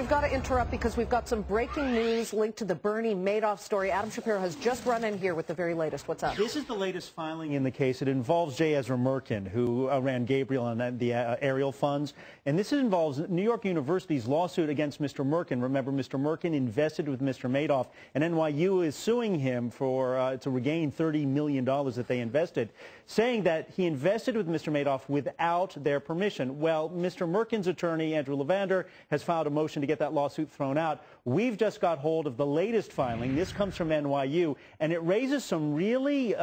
we've got to interrupt because we've got some breaking news linked to the Bernie Madoff story. Adam Shapiro has just run in here with the very latest. What's up? This is the latest filing in the case. It involves Ezra Merkin, who ran Gabriel and the Ariel Funds. And this involves New York University's lawsuit against Mr. Merkin. Remember, Mr. Merkin invested with Mr. Madoff, and NYU is suing him for to regain $30 million that they invested, saying that he invested with Mr. Madoff without their permission. Well, Mr. Merkin's attorney, Andrew Levander, has filed a motion to get that lawsuit thrown out. We've just got hold of the latest filing. This comes from NYU, and it raises some really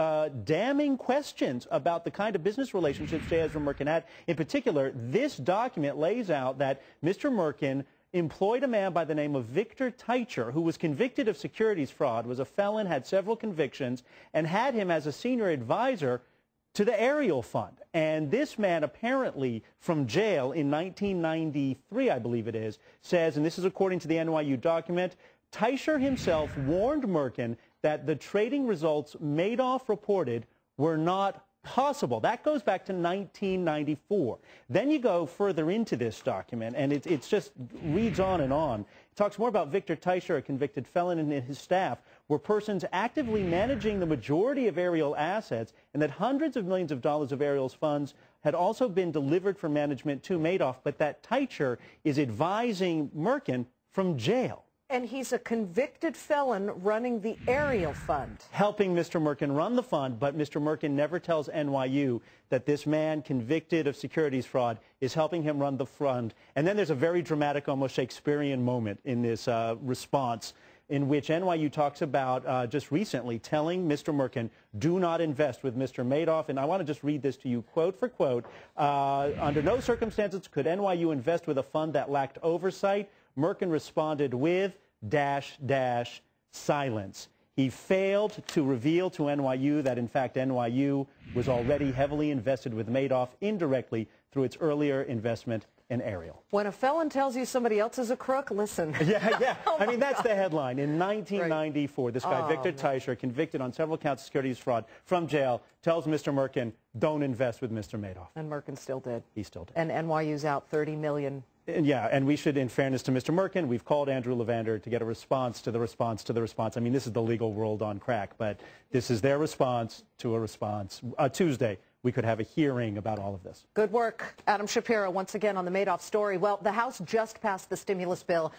damning questions about the kind of business relationships Ezra Merkin had. In particular, this document lays out that Mr. Merkin employed a man by the name of Victor Teicher, who was convicted of securities fraud, was a felon, had several convictions, and had him as a senior advisor to the Ariel Fund. And this man apparently from jail in 1993, I believe it is, says, and this is according to the NYU document, Teicher himself warned Merkin that the trading results Madoff reported were not possible. That goes back to 1994. Then you go further into this document, and it just reads on and on. It talks more about Victor Teicher, a convicted felon, and his staff were persons actively managing the majority of Ariel assets, and that hundreds of millions of dollars of Ariel's funds had also been delivered for management to Madoff, but that Teicher is advising Merkin from jail. And he's a convicted felon running the Ariel Fund. Helping Mr. Merkin run the fund, but Mr. Merkin never tells NYU that this man convicted of securities fraud is helping him run the fund. And then there's a very dramatic, almost Shakespearean moment in this response in which NYU talks about just recently telling Mr. Merkin, do not invest with Mr. Madoff. And I want to just read this to you, quote for quote. Under no circumstances could NYU invest with a fund that lacked oversight. Merkin responded with silence. He failed to reveal to NYU that, in fact, NYU was already heavily invested with Madoff indirectly through its earlier investment in Ariel. When a felon tells you somebody else is a crook, listen. Yeah. I mean, that's the headline. In 1994, this guy, Victor Teicher, convicted on several counts of securities fraud from jail, tells Mr. Merkin, don't invest with Mr. Madoff. And Merkin still did. He still did. And NYU's out $30 million. Yeah, and we should, in fairness to Mr. Merkin, we've called Andrew Levander to get a response to the response to the response. I mean, this is the legal world on crack, but this is their response to a response. Tuesday, we could have a hearing about all of this. Good work. Adam Shapiro once again on the Madoff story. Well, the House just passed the stimulus bill.